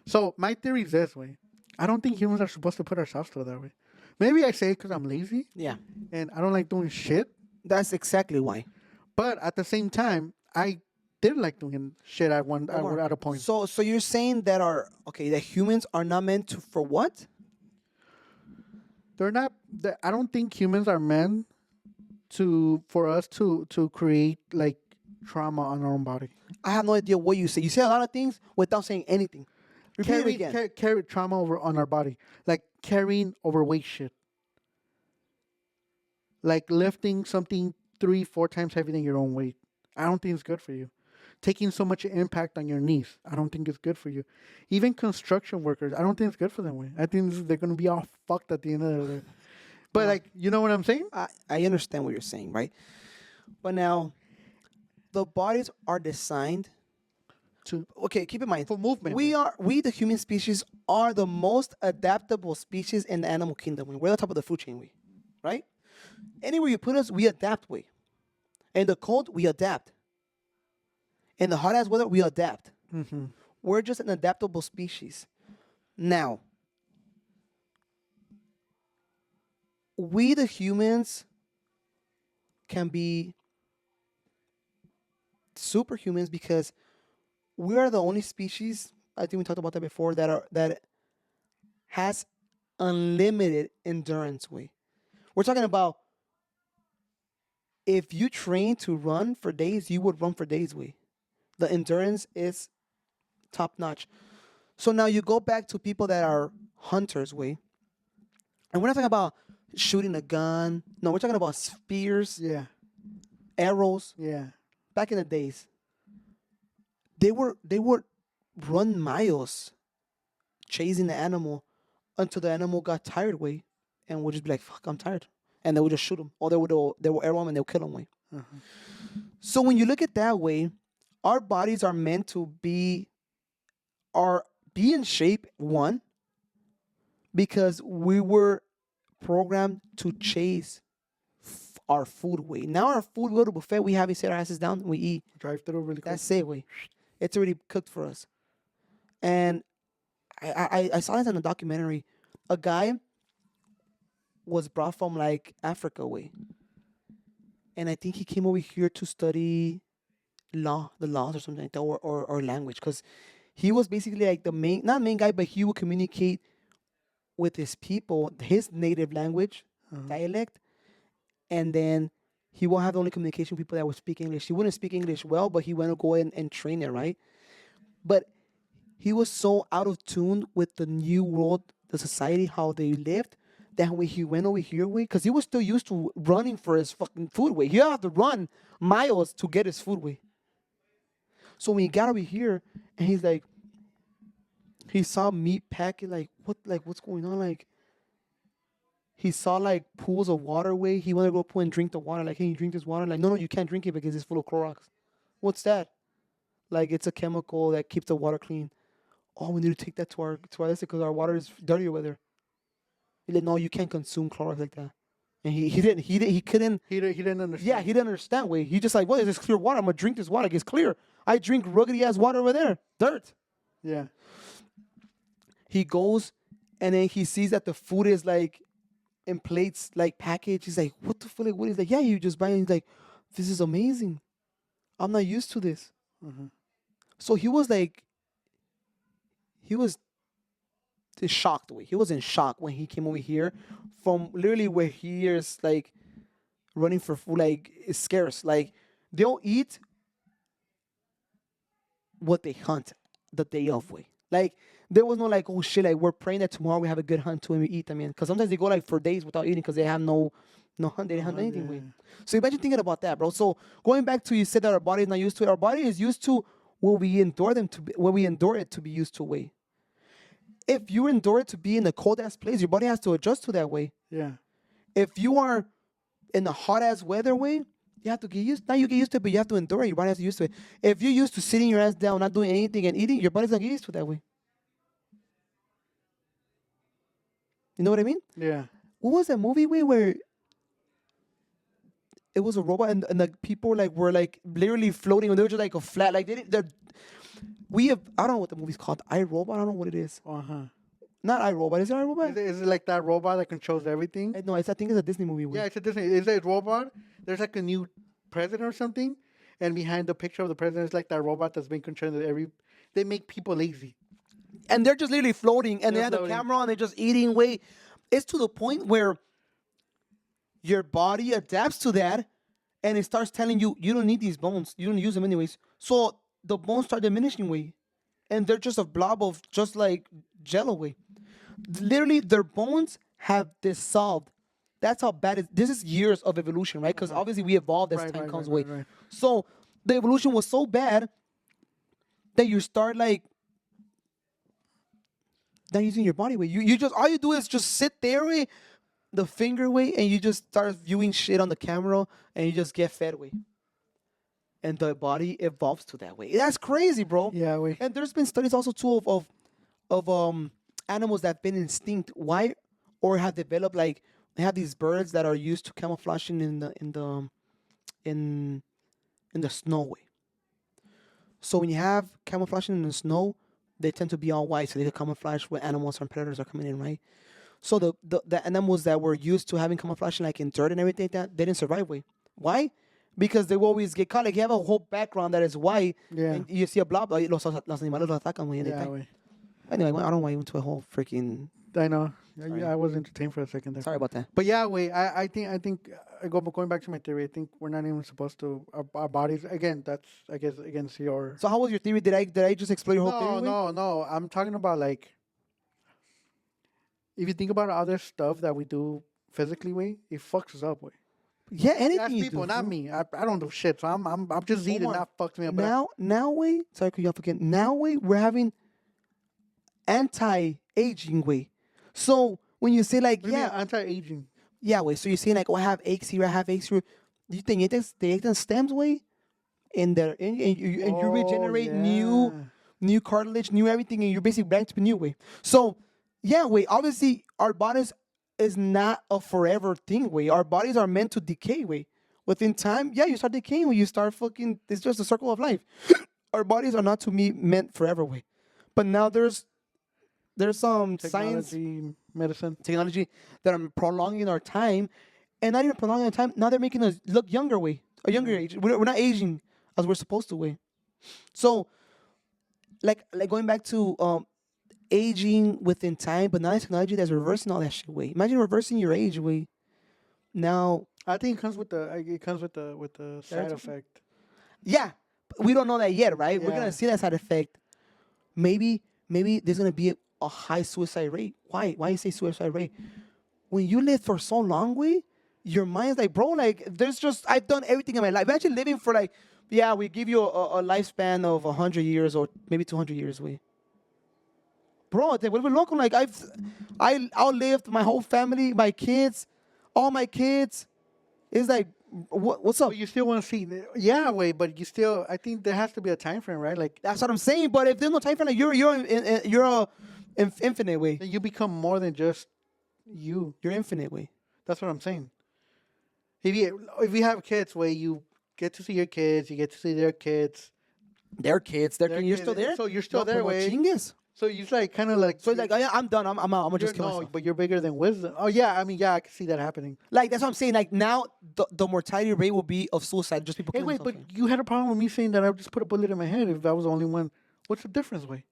So my theory is this way. I don't think humans are supposed to put ourselves through that way. Maybe I say it because I'm lazy Yeah, and I don't like doing shit. that's exactly why. But at the same time, I did like doing shit at a point. So you're saying that that humans are not meant to for what? They're not. I don't think humans are meant for us to create like trauma on our own body. I have no idea what you say. You say a lot of things without saying anything. Repeat it again. Carry trauma over on our body, like carrying overweight shit, like lifting something 3-4 times heavier than your own weight. I don't think it's good for you. Taking so much impact on your knees, I don't think it's good for you. Even construction workers, I don't think it's good for them. Way. I think they're gonna be all fucked at the end of the day. But like, you know what I'm saying? I understand what you're saying, right? But now, the bodies are designed To okay, keep in mind for movement. we the human species are the most adaptable species in the animal kingdom. We're the top of the food chain, right? Anywhere you put us, we adapt. In the cold, we adapt. In the hot ass weather, we adapt. We're just an adaptable species. Now, we the humans can be superhumans because we are the only species, I think we talked about that before, that has unlimited endurance. We're talking about if you train to run for days, you would run for days. The endurance is top notch. So now you go back to people that are hunters, and we're not talking about shooting a gun. No, we're talking about spears, Yeah. arrows. Yeah. Back in the days, they would run miles chasing the animal until the animal got tired, and would just be like, "Fuck, I'm tired," and they would just shoot them, or they would arrow him and they'll kill him, So when you look at that way, our bodies are meant to be in shape, one, because we were programmed to chase our food. Now our food, we go to buffet, we have it, set our asses down, we eat. Drive through really quick. That's it. It's already cooked for us. And I saw this in a documentary. A guy was brought from like Africa, and I think he came over here to study the laws or something like that, or language, because he was basically like the main, not main guy, but he would communicate with his people, his native language, dialect, and then he will have the only communication with people that would speak English. He wouldn't speak English well, but he went to go in and train it, right? But he was so out of tune with the new world, the society, how they lived, that when he went over here, because he was still used to running for his fucking food, he had to run miles to get his food, So when he got over here, and he's like, he saw meat packing, what's going on, he saw like pools of water, he wanted to go pool and drink the water, like, hey, you drink this water? Like, no, you can't drink it because it's full of Clorox. What's that? Like, it's a chemical that keeps the water clean. Oh, we need to take that to our list because our water is dirty over there. He's like, no, you can't consume Clorox like that. and he couldn't. He didn't understand. Yeah, he didn't understand. Way he just like, what is this clear water? I'm gonna drink this water. It's clear. I drink ruggedy ass water over there, dirt. Yeah. He goes, and then he sees that the food is like in plates, like packaged. He's like, what the fuck? Like, what is like? Yeah, you just buy it. He's like, this is amazing. I'm not used to this. So he was like, he was shocked. Way he was in shock when he came over here, from literally where he is like running for food. Like it's scarce. Like they'll eat what they hunt the day of. Way like there was no like, oh shit, like we're praying that tomorrow we have a good hunt too and we eat. I mean, because sometimes they go like for days without eating because they have no hunt. They didn't hunt anything. Way. So imagine thinking about that, bro. So going back to, you said that our body is not used to it. Our body is used to what we endure them to be, what we endure it to be used to. Way. If you endure it to be in a cold ass place, your body has to adjust to that. Way. Yeah. If you are in a hot ass weather, way, you have to get used. Now you get used to it, but you have to endure it. Your body has to get used to it. If you're used to sitting your ass down, not doing anything and eating, your body's not get used to that. Way. You know what I mean? Yeah. What was that movie way where it was a robot and the people like were like literally floating and they were just like a flat, like we have, I don't know what the movie's called. iRobot, I don't know what it is. Not iRobot. Is it iRobot? Is it like that robot that controls everything? No, I think it's a Disney movie. Yeah, it's a Disney. It's a robot. There's like a new president or something, and behind the picture of the president is like that robot that's been controlling every. They make people lazy. And they're just literally floating, and they have the camera on, they're just eating. Way, it's to the point where your body adapts to that, and it starts telling you you don't need these bones, you don't use them anyways. So the bones start diminishing. Way, and they're just a blob of just like jello. Way, literally their bones have dissolved. That's how bad it is. This is years of evolution, right? Because obviously we evolved as time comes. Way, so the evolution was so bad that you start like not using your body. Way, you just, all you do is just sit there. Way, the finger. Way, and you just start viewing shit on the camera and you just get fed. Way, and the body evolves to that. Way, that's crazy, bro. Yeah, And there's been studies also too of animals that have been extinct. Why? Or have developed, like they have these birds that are used to camouflaging in the snow. Way, so when you have camouflaging in the snow, they tend to be all white, so they can camouflage when animals and predators are coming in, right? So the animals that were used to having camouflage like in dirt and everything like that, they didn't survive. Way, why? Because they will always get caught. Like you have a whole background that is white, and you see a blob. Los animales los atacan. Way, anyway, I don't want to into a whole freaking. I know. I was entertained for a second there. Sorry about that. But yeah, I think going back to my theory, I think we're not even supposed to our bodies again. That's I guess against your. So how was your theory? Did I just explain your whole theory? No. I'm talking about like if you think about other stuff that we do physically, way it fucks us up. Way. Yeah, anything That's you people, do. not me. I don't do shit. So I'm just eating. on. That fucks me up. Now, way. Sorry, could you forget? Now, way. We're having anti-aging. Way. So when you say like, anti-aging. Yeah, way. So you're saying like, oh, I have aches here, I have aches here. You think it stems, way, and you regenerate new cartilage, new everything, and you're basically back to new. Way. So yeah, way. Obviously, our bodies is not a forever thing. Way. Our bodies are meant to decay. Way. Within time, yeah, you start decaying when you start fucking. It's just a circle of life. Our bodies are not to be meant forever. Way. But now there's some science, medicine, technology that are prolonging our time, and not even prolonging our time. Now they're making us look younger. Way, a younger age. We're not aging as we're supposed to. Way. So, like going back to aging within time, but now it's technology that's reversing all that shit. Way. Imagine reversing your age. Way. Now I think it comes with the side effect. Yeah, we don't know that yet, right? Yeah. We're gonna see that side effect. Maybe there's gonna be a high suicide rate. Why? Why you say suicide rate? When you live for so long, way, your mind's like, bro, like I've done everything in my life. Imagine living for like, yeah, we give you a lifespan of 100 years or maybe 200 years, way. Bro, te vuelve loco. Like I outlived my whole family, my kids, all my kids. It's like, what's up? But you still want to see, yeah, way, but you still. I think there has to be a time frame, right? Like that's what I'm saying. But if there's no time frame, like you're infinite. Way. you become more than just you. You're infinite. Way. That's what I'm saying. If you have kids, where you get to see your kids, you get to see their kids. Their kids, Their you're kids, still there. so you're still No, there, como way. chingues. So you like kind of like. So it's like, oh, yeah, I'm done. I'm out. I'm gonna just kill no, myself. but you're bigger than wisdom. Oh yeah, I mean yeah, I can see that happening. Like that's what I'm saying. Like now, the mortality rate will be of suicide. Just people Hey, killing wait, themselves. but you had a problem with me saying that I would just put a bullet in my head if I was the only one. What's the difference, way?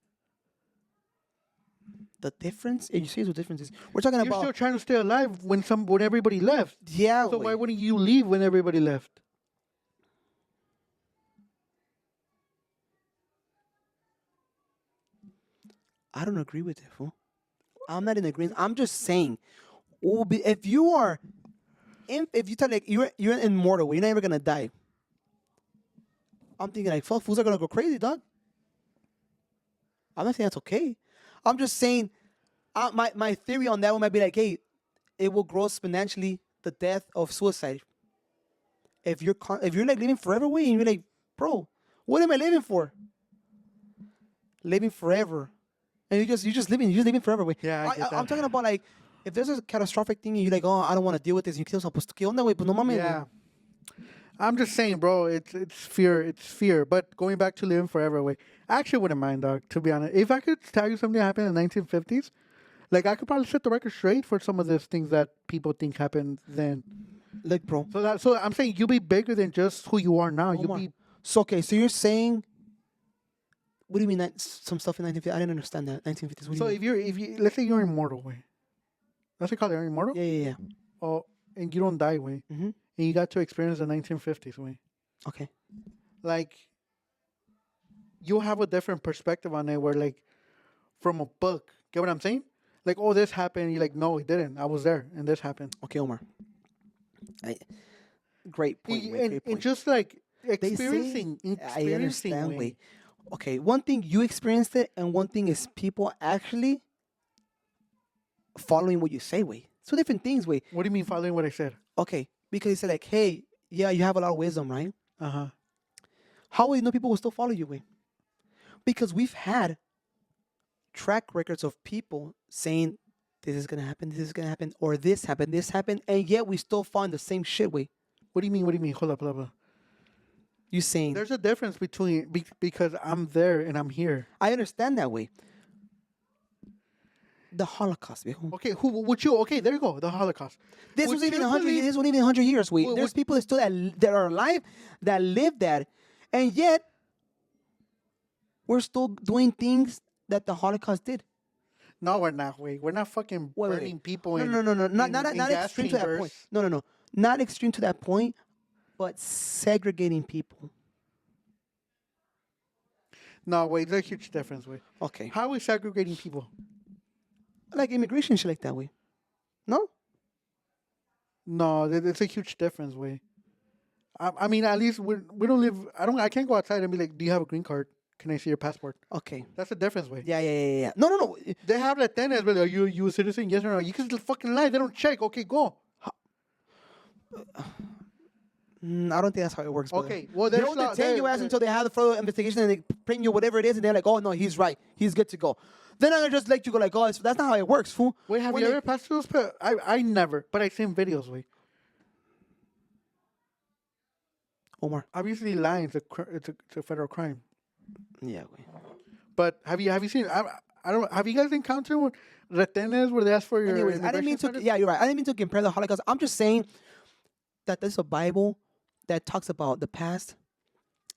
The difference, you see, the difference is we're talking You're about. still trying to stay alive when everybody left. Yeah. So why wouldn't you leave when everybody left? I don't agree with it, fool. I'm not in agreement. I'm just saying, if you are, if you tell like you're immortal, you're never gonna die. I'm thinking like, fuck, fools are gonna go crazy, dog. I'm not saying that's okay. I'm just saying, my theory on that one might be like, hey, it will grow exponentially the death of suicide. If you're like living forever, and you're like, bro, what am I living for? Living forever. And you're just living forever. Way. Yeah, I get that. I'm talking about like if there's a catastrophic thing and you're like, oh, I don't want to deal with this, and you kill yourself. Pues ¿qué onda, güey? Pues no mames. Yeah. I'm just saying, bro. It's fear. It's fear. But going back to living forever, way. I actually wouldn't mind, dog. To be honest, if I could tell you something happened in the 1950s, like I could probably set the record straight for some of these things that people think happened then. Like, bro. So I'm saying you'll be bigger than just who you are now. You'll Omar. be. So okay, so you're saying. What do you mean that some stuff in 1950s? I didn't understand that 1950s. What do So you mean? if you let's say you're immortal, way. That's what they call it, you're immortal. Yeah. Oh, and you don't die, way. Mm-hmm. And you got to experience the 1950s, way. Okay. Like you'll have a different perspective on it, where like from a book. Get what I'm saying? Like, oh, this happened. You're like, no, it didn't. I was there, and this happened. Okay, Omar. Great point. Great point. And just like They say- experiencing, I understand. way. Wait. Okay, one thing you experienced it, and one thing is people actually following what you say. Wait, two different things. Wait. What do you mean following what I said? Okay, because you said like, hey, yeah, you have a lot of wisdom, right? Uh huh. How will you know people will still follow you? Wait, because we've had track records of people saying this is gonna happen, this is gonna happen, or this happened, and yet we still find the same shit. Wait, What do you mean? What do you mean? Hold up. you saying? There's a difference between because I'm there and I'm here. I understand that way. The Holocaust, viejo. Okay, who would you? Okay, there you go. The Holocaust. This Would was even you 100 believe- years. This wasn't even 100 years. Wait, Well, there's would- people that still that are alive that live that, and yet we're still doing things that the Holocaust did. No, we're not. We're not fucking Wait. burning people. No, in, no, not in not gas extreme to that point. chambers. No, not extreme to that point, but segregating people. No, wait. There's a huge difference. Wait. Okay, How are we segregating people? like immigration shit like that way. No, No, it's a huge difference. Way. I mean, at least we don't live. I can't go outside and be like, "Do you have a green card? Can I see your passport?" okay, That's the difference. Way. yeah. No. They have that then as well. Are you a citizen? Yes or no? You can just fucking lie. They don't check. Okay, go. I don't think that's how it works. Brother. Okay, well, they there's don't not- detain you ass until they have the further investigation and they bring you whatever it is, and they're like, "Oh no, he's right. He's good to go." Then I just let you go like, "Oh, that's not how it works, fool." Wait, have When you they- ever passed those? I never, but I've seen videos. Wait, Omar? obviously lying is it's a federal crime. Yeah. Wait. But have you seen? I don't. Have you guys encountered retenes where they ask for your? Anyways, I didn't mean to. immigration status? Yeah, you're right. I didn't mean to compare the Holocaust. I'm just saying that there's a Bible that talks about the past,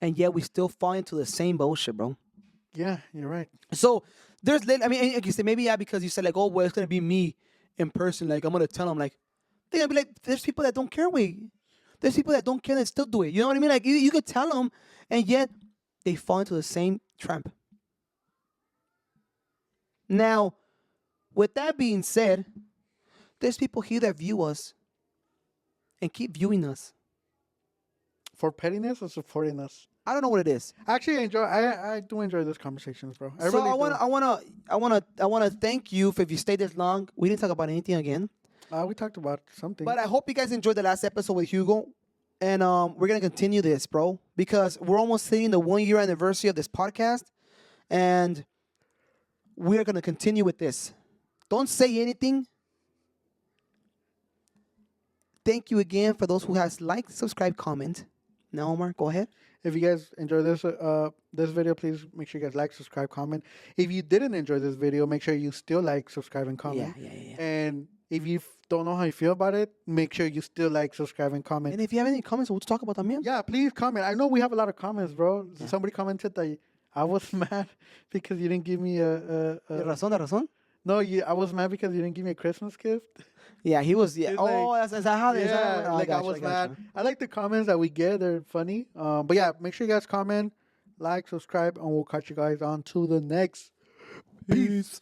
and yet we still fall into the same bullshit, bro. Yeah, you're right. So there's, I mean, like you said, maybe because you said like, oh, well, it's gonna be me in person. Like I'm gonna tell them like, they're gonna be like, there's people that don't care. Wait, there's people that don't care that still do it. You know what I mean? Like you could tell them, and yet they fall into the same trap. Now, with that being said, there's people here that view us and keep viewing us. For pettiness or supporting us? I don't know what it is. Actually, I do enjoy these conversations, bro. I So really I wanna thank you for if you stayed this long. We didn't talk about anything again, do. We talked about something. but I hope you guys enjoyed the last episode with Hugo, and we're gonna continue this, bro, because we're almost hitting the 1 year anniversary of this podcast, and we're gonna continue with this. Don't say anything. thank you again for those who has liked, subscribe, comment. Now, Omar, go ahead. If you guys enjoy this video, please make sure you guys like, subscribe, comment. If you didn't enjoy this video, make sure you still like, subscribe, and comment. Yeah. And if you don't know how you feel about it, make sure you still like, subscribe, and comment. And if you have any comments, we'll talk about them. Yeah, please comment. I know we have a lot of comments, bro. Somebody commented that I was mad because you didn't give me De razón. No, I was mad because you didn't give me a Christmas gift. Yeah, he was. Yeah. It's Oh, like- is that how? Yeah, Oh, like I was mad. I like the comments that we get; they're funny. But yeah, make sure you guys comment, like, subscribe, and we'll catch you guys on to the next. Peace.